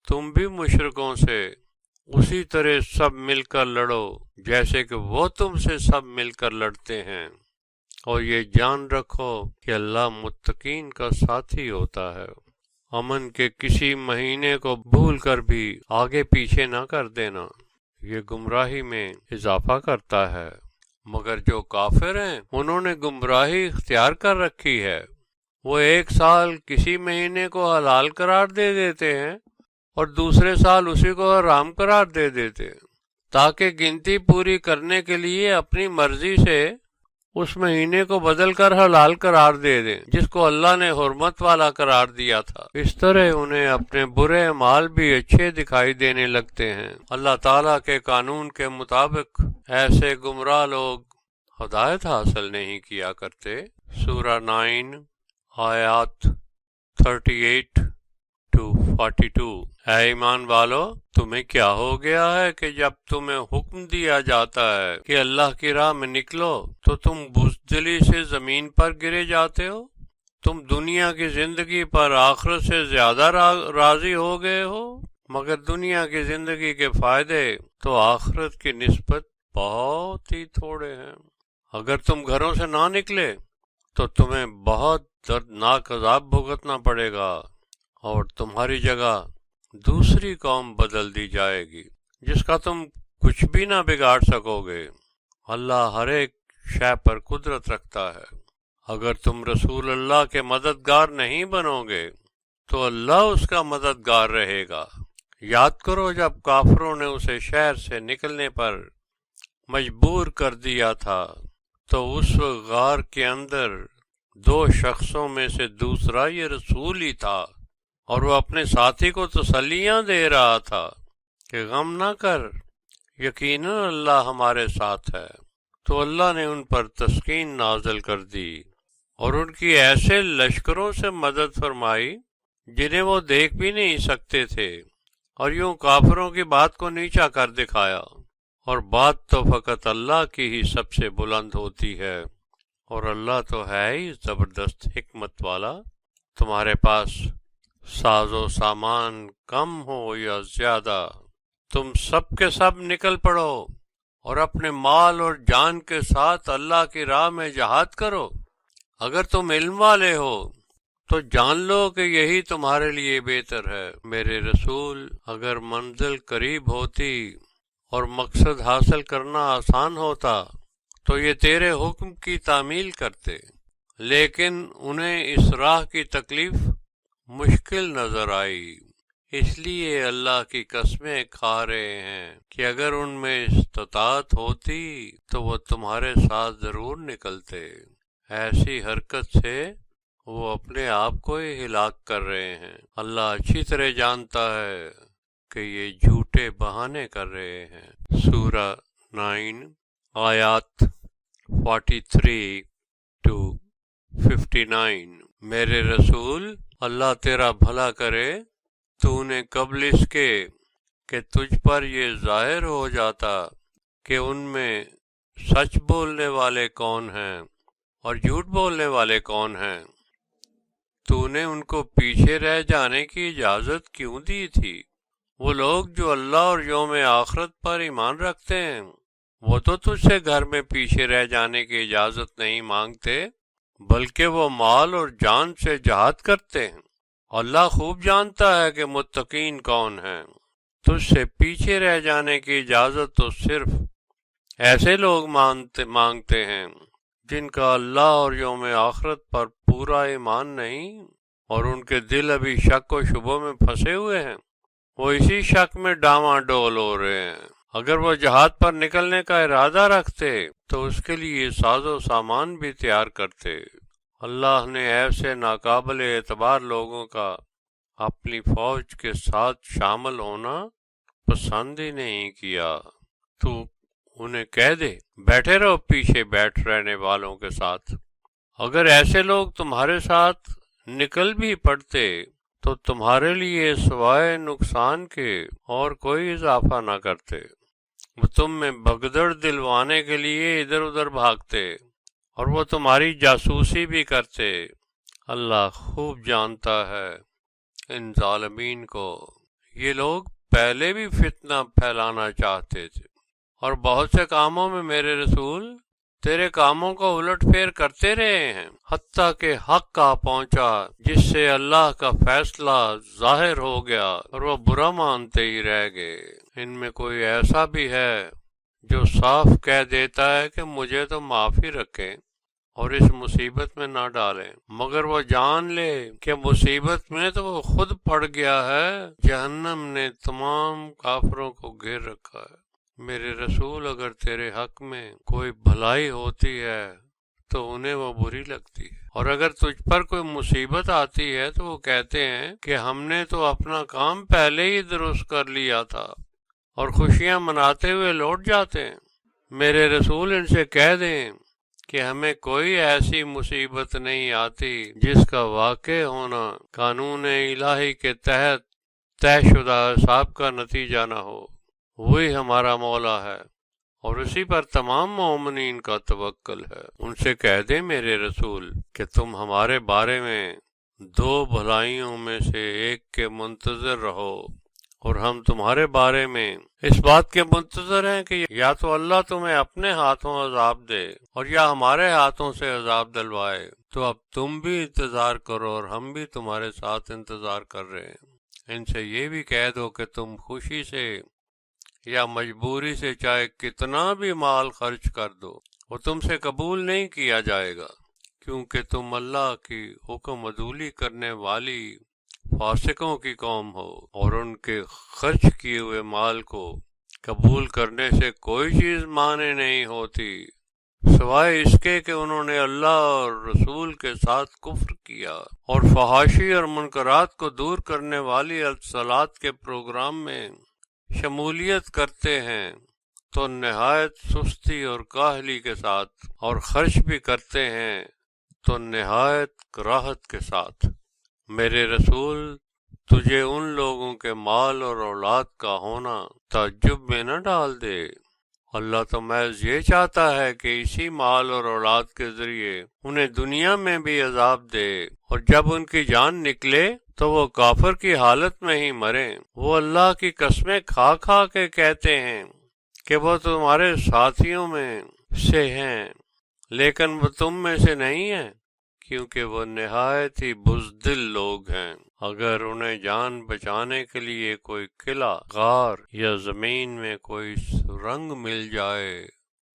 تم بھی مشرکوں سے اسی طرح سب مل کر لڑو جیسے کہ وہ تم سے سب مل کر لڑتے ہیں، اور یہ جان رکھو کہ اللہ متقین کا ساتھی ہوتا ہے۔ امن کے کسی مہینے کو بھول کر بھی آگے پیچھے نہ کر دینا، یہ گمراہی میں اضافہ کرتا ہے۔ مگر جو کافر ہیں انہوں نے گمراہی اختیار کر رکھی ہے، وہ ایک سال کسی مہینے کو حلال قرار دے دیتے ہیں اور دوسرے سال اسی کو حرام قرار دے دیتے ہیں، تاکہ گنتی پوری کرنے کے لیے اپنی مرضی سے اس مہینے کو بدل کر حلال قرار دے دیں جس کو اللہ نے حرمت والا قرار دیا تھا۔ اس طرح انہیں اپنے برے اعمال بھی اچھے دکھائی دینے لگتے ہیں۔ اللہ تعالیٰ کے قانون کے مطابق ایسے گمراہ لوگ ہدایت حاصل نہیں کیا کرتے۔ سورہ 9 آیات 38 to 42۔ اے ایمان والو، تمہیں کیا ہو گیا ہے کہ جب تمہیں حکم دیا جاتا ہے کہ اللہ کی راہ میں نکلو تو تم بزدلی سے زمین پر گرے جاتے ہو؟ تم دنیا کی زندگی پر آخرت سے زیادہ راضی ہو گئے ہو، مگر دنیا کی زندگی کے فائدے تو آخرت کی نسبت بہت ہی تھوڑے ہیں۔ اگر تم گھروں سے نہ نکلے تو تمہیں بہت دردناک عذاب بھگتنا پڑے گا، اور تمہاری جگہ دوسری قوم بدل دی جائے گی جس کا تم کچھ بھی نہ بگاڑ سکو گے۔ اللہ ہر ایک شے پر قدرت رکھتا ہے۔ اگر تم رسول اللہ کے مددگار نہیں بنو گے تو اللہ اس کا مددگار رہے گا۔ یاد کرو جب کافروں نے اسے شہر سے نکلنے پر مجبور کر دیا تھا تو اس غار کے اندر 2 شخصوں میں سے دوسرا یہ رسول ہی تھا، اور وہ اپنے ساتھی کو تسلیاں دے رہا تھا کہ غم نہ کر، یقیناً اللہ ہمارے ساتھ ہے۔ تو اللہ نے ان پر تسکین نازل کر دی اور ان کی ایسے لشکروں سے مدد فرمائی جنہیں وہ دیکھ بھی نہیں سکتے تھے، اور یوں کافروں کی بات کو نیچا کر دکھایا۔ اور بات تو فقط اللہ کی ہی سب سے بلند ہوتی ہے، اور اللہ تو ہے ہی زبردست حکمت والا۔ تمہارے پاس ساز و سامان کم ہو یا زیادہ، تم سب کے سب نکل پڑو اور اپنے مال اور جان کے ساتھ اللہ کی راہ میں جہاد کرو۔ اگر تم علم والے ہو تو جان لو کہ یہی تمہارے لیے بہتر ہے۔ میرے رسول، اگر منزل قریب ہوتی اور مقصد حاصل کرنا آسان ہوتا تو یہ تیرے حکم کی تعمیل کرتے، لیکن انہیں اس راہ کی تکلیف مشکل نظر آئی، اس لیے اللہ کی قسمیں کھا رہے ہیں کہ اگر ان میں استطاعت ہوتی تو وہ تمہارے ساتھ ضرور نکلتے۔ ایسی حرکت سے وہ اپنے آپ کو ہی ہلاک کر رہے ہیں۔ اللہ اچھی طرح جانتا ہے کہ یہ جھوٹے بہانے کر رہے ہیں۔ سورہ 9 آیات 43 to 59۔ میرے رسول، اللہ تیرا بھلا کرے، تو نے قبل اس کے کہ تجھ پر یہ ظاہر ہو جاتا کہ ان میں سچ بولنے والے کون ہیں اور جھوٹ بولنے والے کون ہیں، تو نے ان کو پیچھے رہ جانے کی اجازت کیوں دی تھی؟ وہ لوگ جو اللہ اور یوم آخرت پر ایمان رکھتے ہیں، وہ تو تجھ سے گھر میں پیچھے رہ جانے کی اجازت نہیں مانگتے، بلکہ وہ مال اور جان سے جہاد کرتے ہیں۔ اللہ خوب جانتا ہے کہ متقین کون ہیں۔ تجھ سے پیچھے رہ جانے کی اجازت تو صرف ایسے لوگ مانگتے ہیں جن کا اللہ اور یوم آخرت پر پورا ایمان نہیں اور ان کے دل ابھی شک و شبوں میں پھنسے ہوئے ہیں، وہ اسی شک میں ڈاواں ڈول ہو رہے ہیں۔ اگر وہ جہاد پر نکلنے کا ارادہ رکھتے تو اس کے لیے ساز و سامان بھی تیار کرتے۔ اللہ نے ایسے ناقابل اعتبار لوگوں کا اپنی فوج کے ساتھ شامل ہونا پسند ہی نہیں کیا۔ تو انہیں کہہ دے بیٹھے رہو پیچھے بیٹھ رہنے والوں کے ساتھ۔ اگر ایسے لوگ تمہارے ساتھ نکل بھی پڑتے تو تمہارے لیے سوائے نقصان کے اور کوئی اضافہ نہ کرتے، وہ تم میں بگدڑ دلوانے کے لیے ادھر ادھر بھاگتے اور وہ تمہاری جاسوسی بھی کرتے۔ اللہ خوب جانتا ہے ان ظالمین کو۔ یہ لوگ پہلے بھی فتنہ پھیلانا چاہتے تھے اور بہت سے کاموں میں میرے رسول تیرے کاموں کو الٹ پھیر کرتے رہے ہیں، حتیٰ کہ حق آ پہنچا جس سے اللہ کا فیصلہ ظاہر ہو گیا اور وہ برا مانتے ہی رہ گئے۔ ان میں کوئی ایسا بھی ہے جو صاف کہہ دیتا ہے کہ مجھے تو معاف ہی رکھیں اور اس مصیبت میں نہ ڈالیں، مگر وہ جان لے کہ مصیبت میں تو وہ خود پڑ گیا ہے، جہنم نے تمام کافروں کو گھیر رکھا ہے۔ میرے رسول، اگر تیرے حق میں کوئی بھلائی ہوتی ہے تو انہیں وہ بری لگتی ہے، اور اگر تجھ پر کوئی مصیبت آتی ہے تو وہ کہتے ہیں کہ ہم نے تو اپنا کام پہلے ہی درست کر لیا تھا، اور خوشیاں مناتے ہوئے لوٹ جاتے ہیں۔ میرے رسول، ان سے کہہ دیں کہ ہمیں کوئی ایسی مصیبت نہیں آتی جس کا واقع ہونا قانون الہی کے تحت طے شدہ حساب کا نتیجہ نہ ہو۔ وہی ہمارا مولا ہے اور اسی پر تمام مومنین کا توکل ہے۔ ان سے کہہ دیں میرے رسول کہ تم ہمارے بارے میں دو بھلائیوں میں سے ایک کے منتظر رہو، اور ہم تمہارے بارے میں اس بات کے منتظر ہیں کہ یا تو اللہ تمہیں اپنے ہاتھوں عذاب دے اور یا ہمارے ہاتھوں سے عذاب دلوائے، تو اب تم بھی انتظار کرو اور ہم بھی تمہارے ساتھ انتظار کر رہے ہیں۔ ان سے یہ بھی کہہ دو کہ تم خوشی سے یا مجبوری سے چاہے کتنا بھی مال خرچ کر دو، وہ تم سے قبول نہیں کیا جائے گا، کیونکہ تم اللہ کی حکم عدولی کرنے والی فاسقوں کی قوم ہو، اور ان کے خرچ کیے ہوئے مال کو قبول کرنے سے کوئی چیز مانے نہیں ہوتی سوائے اس کے کہ انہوں نے اللہ اور رسول کے ساتھ کفر کیا اور فحاشی اور منکرات کو دور کرنے والی اتصالات کے پروگرام میں شمولیت کرتے ہیں، تو نہایت سستی اور کاہلی کے ساتھ، اور خرچ بھی کرتے ہیں تو نہایت کراہت کے ساتھ۔ میرے رسول، تجھے ان لوگوں کے مال اور اولاد کا ہونا تعجب میں نہ ڈال دے۔ اللہ تو محض یہ چاہتا ہے کہ اسی مال اور اولاد کے ذریعے انہیں دنیا میں بھی عذاب دے، اور جب ان کی جان نکلے تو وہ کافر کی حالت میں ہی مریں۔ وہ اللہ کی قسمیں کھا کھا کے کہتے ہیں کہ وہ تمہارے ساتھیوں میں سے ہیں، لیکن وہ تم میں سے نہیں ہیں، کیونکہ وہ نہایت ہی بزدل لوگ ہیں۔ اگر انہیں جان بچانے کے لیے کوئی قلعہ، غار یا زمین میں کوئی سرنگ مل جائے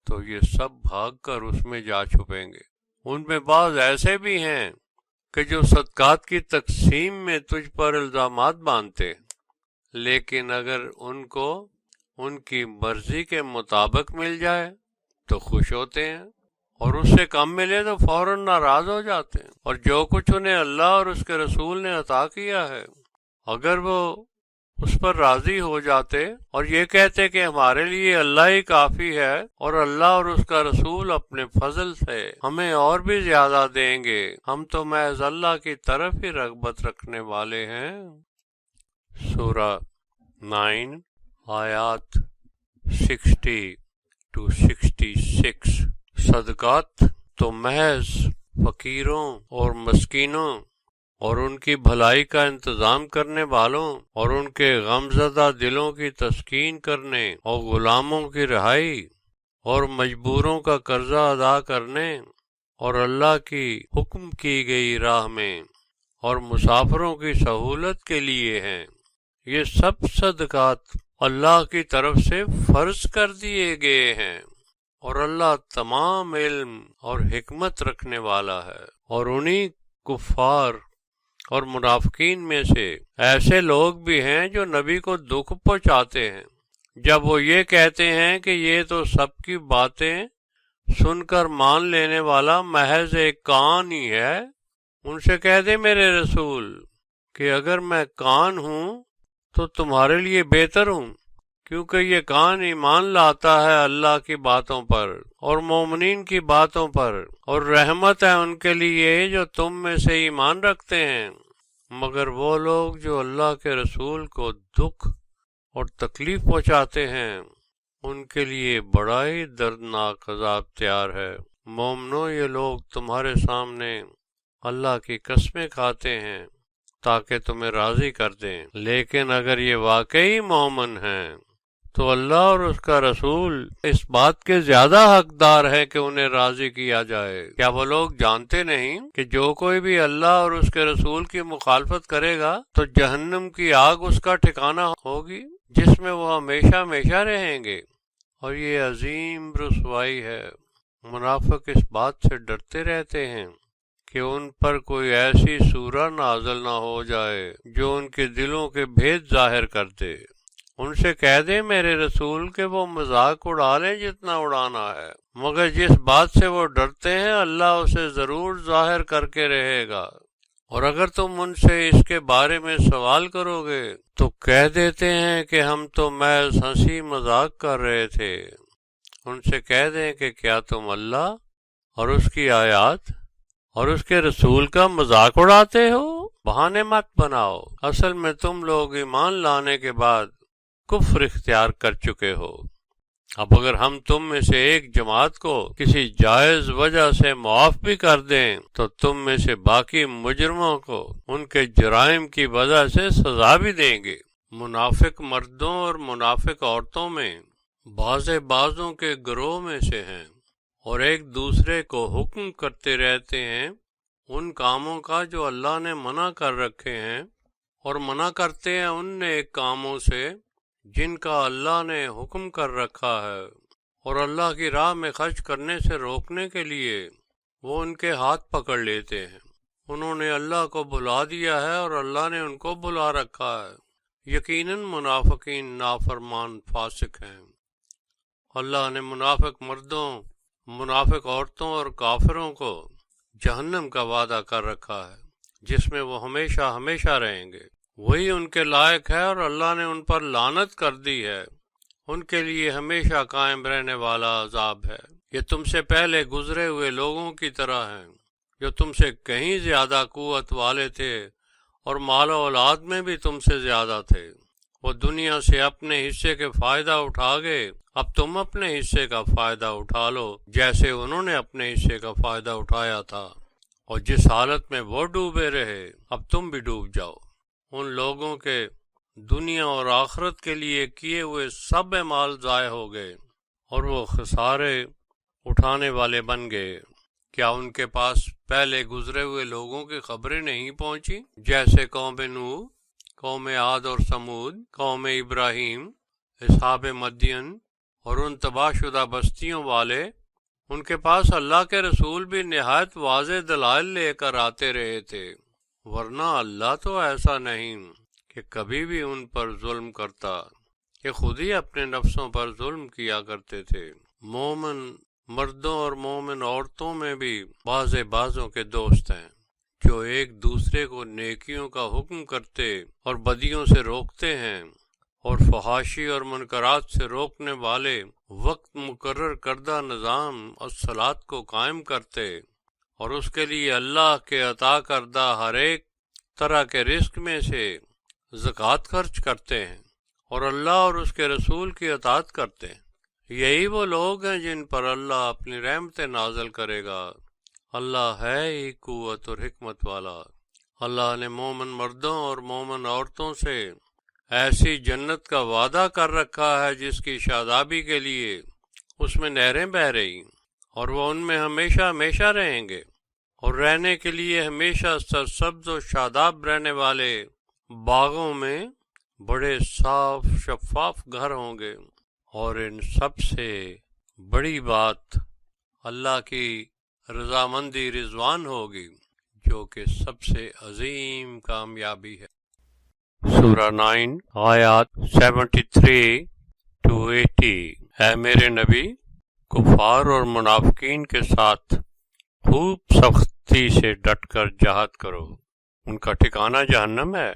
تو یہ سب بھاگ کر اس میں جا چھپیں گے۔ ان میں بعض ایسے بھی ہیں کہ جو صدقات کی تقسیم میں تجھ پر الزامات باندھتے، لیکن اگر ان کو ان کی مرضی کے مطابق مل جائے تو خوش ہوتے ہیں، اور اس سے کم ملے تو فوراً ناراض ہو جاتے ہیں۔ اور جو کچھ انہیں اللہ اور اس کے رسول نے عطا کیا ہے، اگر وہ اس پر راضی ہو جاتے اور یہ کہتے کہ ہمارے لیے اللہ ہی کافی ہے اور اللہ اور اس کا رسول اپنے فضل سے ہمیں اور بھی زیادہ دیں گے، ہم تو محض اللہ کی طرف ہی رغبت رکھنے والے ہیں۔ سورہ 9 آیات 60 to 66۔ صدقات تو محض فقیروں اور مسکینوں اور ان کی بھلائی کا انتظام کرنے والوں اور ان کے غمزدہ دلوں کی تسکین کرنے اور غلاموں کی رہائی اور مجبوروں کا قرضہ ادا کرنے اور اللہ کی حکم کی گئی راہ میں اور مسافروں کی سہولت کے لیے ہیں۔ یہ سب صدقات اللہ کی طرف سے فرض کر دیے گئے ہیں، اور اللہ تمام علم اور حکمت رکھنے والا ہے۔ اور انہی کفار اور منافقین میں سے ایسے لوگ بھی ہیں جو نبی کو دکھ پہنچاتے ہیں جب وہ یہ کہتے ہیں کہ یہ تو سب کی باتیں سن کر مان لینے والا محض ایک کان ہی ہے۔ ان سے کہہ دے میرے رسول کہ اگر میں کان ہوں تو تمہارے لیے بہتر ہوں، کیونکہ یہ کان ایمان لاتا ہے اللہ کی باتوں پر اور مومنین کی باتوں پر، اور رحمت ہے ان کے لیے جو تم میں سے ایمان رکھتے ہیں۔ مگر وہ لوگ جو اللہ کے رسول کو دکھ اور تکلیف پہنچاتے ہیں ان کے لیے بڑا ہی دردناک عذاب تیار ہے۔ مومنو، یہ لوگ تمہارے سامنے اللہ کی قسمیں کھاتے ہیں تاکہ تمہیں راضی کر دیں، لیکن اگر یہ واقعی مومن ہیں تو اللہ اور اس کا رسول اس بات کے زیادہ حقدار ہے کہ انہیں راضی کیا جائے۔ کیا وہ لوگ جانتے نہیں کہ جو کوئی بھی اللہ اور اس کے رسول کی مخالفت کرے گا تو جہنم کی آگ اس کا ٹھکانہ ہوگی، جس میں وہ ہمیشہ ہمیشہ رہیں گے، اور یہ عظیم رسوائی ہے۔ منافق اس بات سے ڈرتے رہتے ہیں کہ ان پر کوئی ایسی سورہ نازل نہ ہو جائے جو ان کے دلوں کے بھید ظاہر کر دے۔ ان سے کہہ دیں میرے رسول کہ وہ مذاق اڑا لیں جتنا اڑانا ہے، مگر جس بات سے وہ ڈرتے ہیں اللہ اسے ضرور ظاہر کر کے رہے گا، اور اگر تم ان سے اس کے بارے میں سوال کرو گے تو کہہ دیتے ہیں کہ ہم تو محض ہنسی مذاق کر رہے تھے۔ ان سے کہہ دیں کہ کیا تم اللہ اور اس کی آیات اور اس کے رسول کا مذاق اڑاتے ہو؟ بہانے مت بناؤ، اصل میں تم لوگ ایمان لانے کے بعد کفر اختیار کر چکے ہو۔ اب اگر ہم تم میں سے ایک جماعت کو کسی جائز وجہ سے معاف بھی کر دیں تو تم میں سے باقی مجرموں کو ان کے جرائم کی وجہ سے سزا بھی دیں گے۔ منافق مردوں اور منافق عورتوں میں بعضوں کے گروہ میں سے ہیں، اور ایک دوسرے کو حکم کرتے رہتے ہیں ان کاموں کا جو اللہ نے منع کر رکھے ہیں، اور منع کرتے ہیں ان نیک کاموں سے جن کا اللہ نے حکم کر رکھا ہے، اور اللہ کی راہ میں خرچ کرنے سے روکنے کے لیے وہ ان کے ہاتھ پکڑ لیتے ہیں۔ انہوں نے اللہ کو بھلا دیا ہے اور اللہ نے ان کو بھلا رکھا ہے۔ یقیناً منافقین نافرمان فاسق ہیں۔ اللہ نے منافق مردوں، منافق عورتوں اور کافروں کو جہنم کا وعدہ کر رکھا ہے جس میں وہ ہمیشہ ہمیشہ رہیں گے، وہی ان کے لائق ہے، اور اللہ نے ان پر لعنت کر دی ہے، ان کے لیے ہمیشہ قائم رہنے والا عذاب ہے۔ یہ تم سے پہلے گزرے ہوئے لوگوں کی طرح ہیں جو تم سے کہیں زیادہ قوت والے تھے اور مال و اولاد میں بھی تم سے زیادہ تھے۔ وہ دنیا سے اپنے حصے کے فائدہ اٹھا گئے، اب تم اپنے حصے کا فائدہ اٹھا لو جیسے انہوں نے اپنے حصے کا فائدہ اٹھایا تھا، اور جس حالت میں وہ ڈوبے رہے اب تم بھی ڈوب جاؤ۔ ان لوگوں کے دنیا اور آخرت کے لیے کیے ہوئے سب اعمال ضائع ہو گئے اور وہ خسارے اٹھانے والے بن گئے۔ کیا ان کے پاس پہلے گزرے ہوئے لوگوں کی خبریں نہیں پہنچی، جیسے قوم نوح، قوم عاد اور سمود، قوم ابراہیم، اصحاب مدین اور ان تباہ شدہ بستیوں والے؟ ان کے پاس اللہ کے رسول بھی نہایت واضح دلائل لے کر آتے رہے تھے، ورنہ اللہ تو ایسا نہیں کہ کبھی بھی ان پر ظلم کرتا، کہ خود ہی اپنے نفسوں پر ظلم کیا کرتے تھے۔ مومن مردوں اور مومن عورتوں میں بھی بعضوں کے دوست ہیں جو ایک دوسرے کو نیکیوں کا حکم کرتے اور بدیوں سے روکتے ہیں اور فحاشی اور منکرات سے روکنے والے وقت مقرر کردہ نظام الصلاۃ کو قائم کرتے اور اس کے لیے اللہ کے عطا کردہ ہر ایک طرح کے رزق میں سے زکوٰۃ خرچ کرتے ہیں اور اللہ اور اس کے رسول کی اطاعت کرتے ہیں، یہی وہ لوگ ہیں جن پر اللہ اپنی رحمتیں نازل کرے گا۔ اللہ ہے ہی قوت اور حکمت والا۔ اللہ نے مومن مردوں اور مومن عورتوں سے ایسی جنت کا وعدہ کر رکھا ہے جس کی شادابی کے لیے اس میں نہریں بہہ رہی اور وہ ان میں ہمیشہ ہمیشہ رہیں گے، اور رہنے کے لیے ہمیشہ سرسبز و شاداب رہنے والے باغوں میں بڑے صاف شفاف گھر ہوں گے۔ اور ان سب سے بڑی بات اللہ کی رضامندی رضوان ہوگی، جو کہ سب سے عظیم کامیابی ہے۔ سورہ 9 آیات 73 to 80۔ اے میرے نبی، کفار اور منافقین کے ساتھ خوب سختی سے ڈٹ کر جہاد کرو، ان کا ٹھکانہ جہنم ہے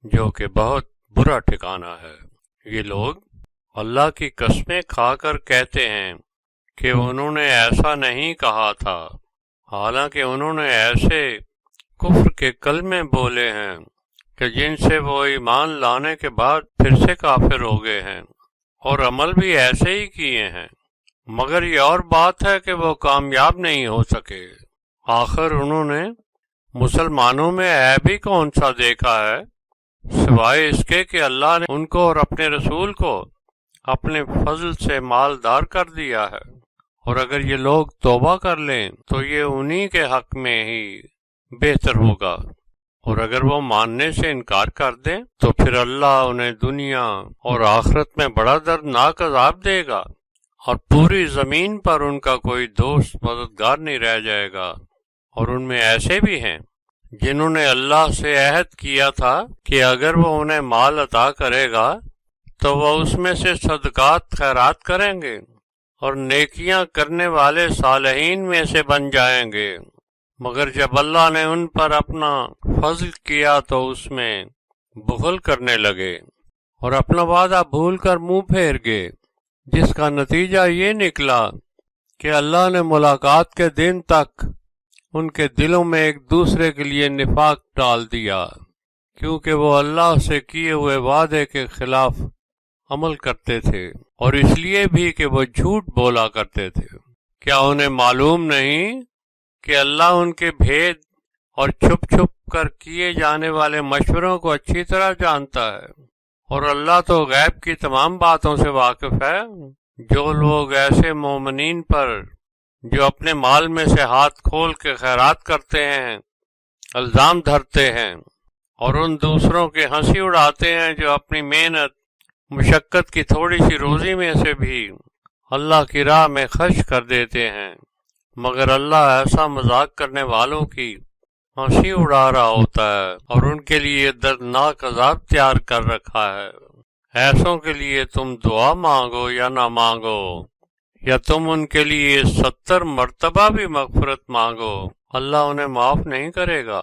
جو کہ بہت برا ٹھکانہ ہے۔ یہ لوگ اللہ کی قسمیں کھا کر کہتے ہیں کہ انہوں نے ایسا نہیں کہا تھا، حالانکہ انہوں نے ایسے کفر کے کلمے بولے ہیں کہ جن سے وہ ایمان لانے کے بعد پھر سے کافر ہو گئے ہیں، اور عمل بھی ایسے ہی کیے ہیں، مگر یہ اور بات ہے کہ وہ کامیاب نہیں ہو سکے۔ آخر انہوں نے مسلمانوں میں عیب ہی کون سا دیکھا ہے سوائے اس کے کہ اللہ نے ان کو اور اپنے رسول کو اپنے فضل سے مالدار کر دیا ہے، اور اگر یہ لوگ توبہ کر لیں تو یہ انہی کے حق میں ہی بہتر ہوگا، اور اگر وہ ماننے سے انکار کر دیں تو پھر اللہ انہیں دنیا اور آخرت میں بڑا دردناک عذاب دے گا، اور پوری زمین پر ان کا کوئی دوست مددگار نہیں رہ جائے گا۔ اور ان میں ایسے بھی ہیں جنہوں نے اللہ سے عہد کیا تھا کہ اگر وہ انہیں مال عطا کرے گا تو وہ اس میں سے صدقات خیرات کریں گے اور نیکیاں کرنے والے صالحین میں سے بن جائیں گے، مگر جب اللہ نے ان پر اپنا فضل کیا تو اس میں بخل کرنے لگے اور اپنا وعدہ بھول کر منہ پھیر گئے، جس کا نتیجہ یہ نکلا کہ اللہ نے ملاقات کے دن تک ان کے دلوں میں ایک دوسرے کے لیے نفاق ڈال دیا، کیونکہ وہ اللہ سے کیے ہوئے وعدے کے خلاف عمل کرتے تھے، اور اس لیے بھی کہ وہ جھوٹ بولا کرتے تھے۔ کیا انہیں معلوم نہیں کہ اللہ ان کے بھید اور چھپ چھپ کر کیے جانے والے مشوروں کو اچھی طرح جانتا ہے، اور اللہ تو غیب کی تمام باتوں سے واقف ہے۔ جو لوگ ایسے مومنین پر جو اپنے مال میں سے ہاتھ کھول کے خیرات کرتے ہیں الزام دھرتے ہیں، اور ان دوسروں کی ہنسی اڑاتے ہیں جو اپنی محنت مشقت کی تھوڑی سی روزی میں سے بھی اللہ کی راہ میں خرچ کر دیتے ہیں، مگر اللہ ایسا مذاق کرنے والوں کی ہنسی اڑا رہا ہوتا ہے اور ان کے لیے دردناک عذاب تیار کر رکھا ہے۔ ایسوں کے لیے تم دعا مانگو یا نہ مانگو، یا تم ان کے لیے 70 مرتبہ بھی مغفرت مانگو، اللہ انہیں معاف نہیں کرے گا،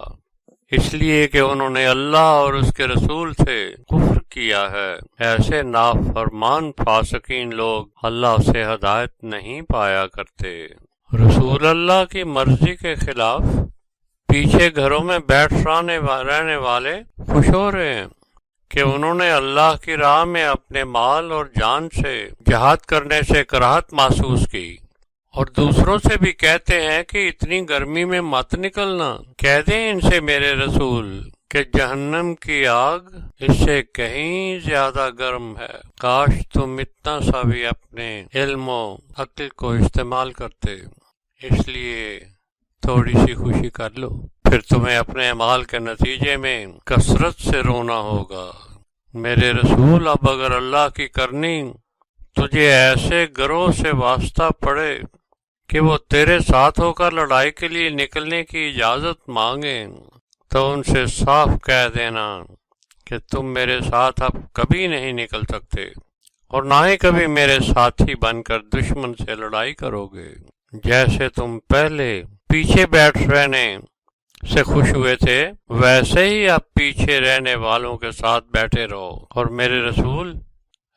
اس لیے کہ انہوں نے اللہ اور اس کے رسول سے کفر کیا ہے۔ ایسے نافرمان فاسقین لوگ اللہ سے ہدایت نہیں پایا کرتے۔ رسول اللہ کی مرضی کے خلاف پیچھے گھروں میں بیٹھ رہنے والے خوش ہو رہے ہیں کہ انہوں نے اللہ کی راہ میں اپنے مال اور جان سے جہاد کرنے سے کراہت محسوس کی، اور دوسروں سے بھی کہتے ہیں کہ اتنی گرمی میں مت نکلنا۔ کہہ دیں ان سے میرے رسول کہ جہنم کی آگ اس سے کہیں زیادہ گرم ہے، کاش تم اتنا سا بھی اپنے علم و عقل کو استعمال کرتے، اس لیے تھوڑی سی خوشی کر لو، پھر تمہیں اپنے اعمال کے نتیجے میں کثرت سے رونا ہوگا۔ میرے رسول، اب اگر اللہ کی کرنی تجھے ایسے گروہ سے واسطہ پڑے کہ وہ تیرے ساتھ ہو کر لڑائی کے لیے نکلنے کی اجازت مانگیں تو ان سے صاف کہہ دینا کہ تم میرے ساتھ اب کبھی نہیں نکل سکتے، اور نہ ہی کبھی میرے ساتھی بن کر دشمن سے لڑائی کرو گے، جیسے تم پہلے پیچھے بیٹھ رہنے سے خوش ہوئے تھے ویسے ہی اب پیچھے رہنے والوں کے ساتھ بیٹھے رہو۔ اور میرے رسول،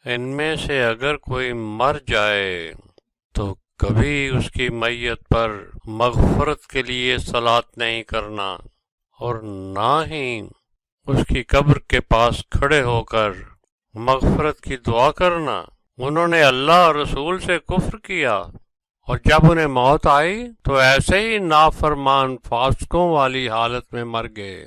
ان میں سے اگر کوئی مر جائے تو کبھی اس کی میت پر مغفرت کے لیے صلاۃ نہیں کرنا، اور نہ ہی اس کی قبر کے پاس کھڑے ہو کر مغفرت کی دعا کرنا۔ انہوں نے اللہ اور رسول سے کفر کیا، اور جب انہیں موت آئی تو ایسے ہی نافرمان فاسقوں والی حالت میں مر گئے۔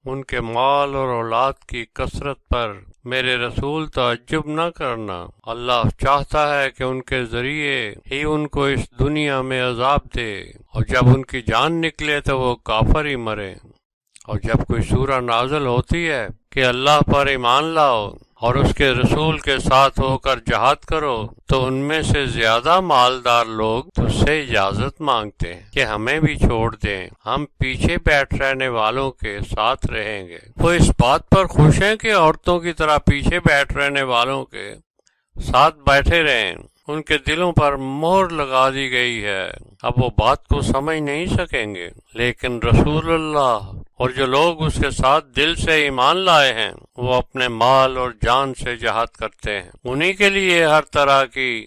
ان کے مال اور اولاد کی کثرت پر میرے رسول تعجب نہ کرنا۔ اللہ چاہتا ہے کہ ان کے ذریعے ہی ان کو اس دنیا میں عذاب دے، اور جب ان کی جان نکلے تو وہ کافر ہی مرے۔ اور جب کوئی سورہ نازل ہوتی ہے کہ اللہ پر ایمان لاؤ اور اس کے رسول کے ساتھ ہو کر جہاد کرو، تو ان میں سے زیادہ مالدار لوگ تجھ سے اجازت مانگتے ہیں کہ ہمیں بھی چھوڑ دیں، ہم پیچھے بیٹھ رہنے والوں کے ساتھ رہیں گے۔ وہ اس بات پر خوش ہیں کہ عورتوں کی طرح پیچھے بیٹھ رہنے والوں کے ساتھ بیٹھے رہیں۔ ان کے دلوں پر مہر لگا دی گئی ہے، اب وہ بات کو سمجھ نہیں سکیں گے۔ لیکن رسول اللہ اور جو لوگ اس کے ساتھ دل سے ایمان لائے ہیں، وہ اپنے مال اور جان سے جہاد کرتے ہیں۔ انہی کے لیے ہر طرح کی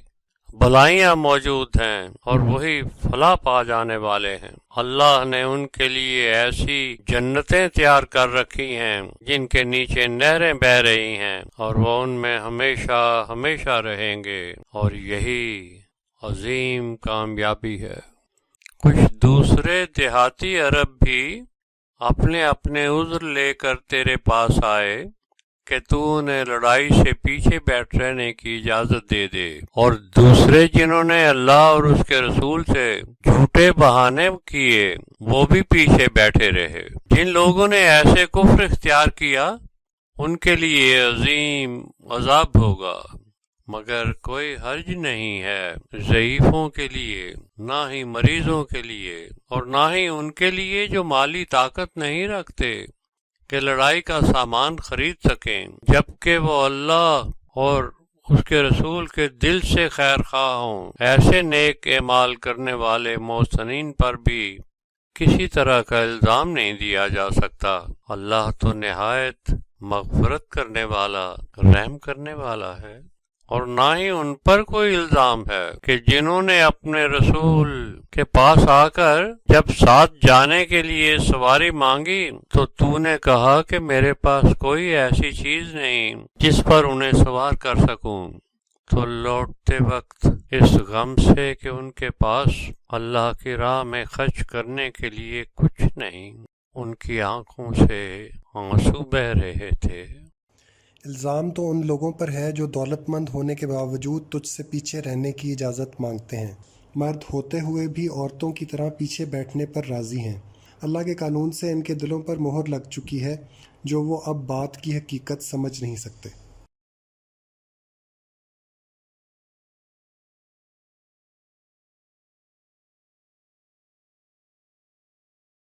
بھلائیاں موجود ہیں، اور وہی فلاح پا جانے والے ہیں۔ اللہ نے ان کے لیے ایسی جنتیں تیار کر رکھی ہیں جن کے نیچے نہریں بہہ رہی ہیں، اور وہ ان میں ہمیشہ ہمیشہ رہیں گے، اور یہی عظیم کامیابی ہے۔ کچھ دوسرے دیہاتی عرب بھی اپنے اپنے عذر لے کر تیرے پاس آئے کہ تو انہیں لڑائی سے پیچھے بیٹھ رہنے کی اجازت دے دے، اور دوسرے جنہوں نے اللہ اور اس کے رسول سے جھوٹے بہانے کیے وہ بھی پیچھے بیٹھے رہے۔ جن لوگوں نے ایسے کفر اختیار کیا ان کے لیے عظیم عذاب ہوگا، مگر کوئی حرج نہیں ہے ضعیفوں کے لیے، نہ ہی مریضوں کے لیے، اور نہ ہی ان کے لیے جو مالی طاقت نہیں رکھتے کہ لڑائی کا سامان خرید سکیں، جبکہ وہ اللہ اور اس کے رسول کے دل سے خیر خواہ ہوں۔ ایسے نیک اعمال کرنے والے محسنین پر بھی کسی طرح کا الزام نہیں دیا جا سکتا۔ اللہ تو نہایت مغفرت کرنے والا، رحم کرنے والا ہے۔ اور نہ ہی ان پر کوئی الزام ہے کہ جنہوں نے اپنے رسول کے پاس آ کر جب ساتھ جانے کے لیے سواری مانگی تو تو نے کہا کہ میرے پاس کوئی ایسی چیز نہیں جس پر انہیں سوار کر سکوں، تو لوٹتے وقت اس غم سے کہ ان کے پاس اللہ کی راہ میں خرچ کرنے کے لیے کچھ نہیں، ان کی آنکھوں سے آنسو بہہ رہے تھے۔ الزام تو ان لوگوں پر ہے جو دولت مند ہونے کے باوجود تجھ سے پیچھے رہنے کی اجازت مانگتے ہیں، مرد ہوتے ہوئے بھی عورتوں کی طرح پیچھے بیٹھنے پر راضی ہیں۔ اللہ کے قانون سے ان کے دلوں پر مہر لگ چکی ہے جو وہ اب بات کی حقیقت سمجھ نہیں سکتے۔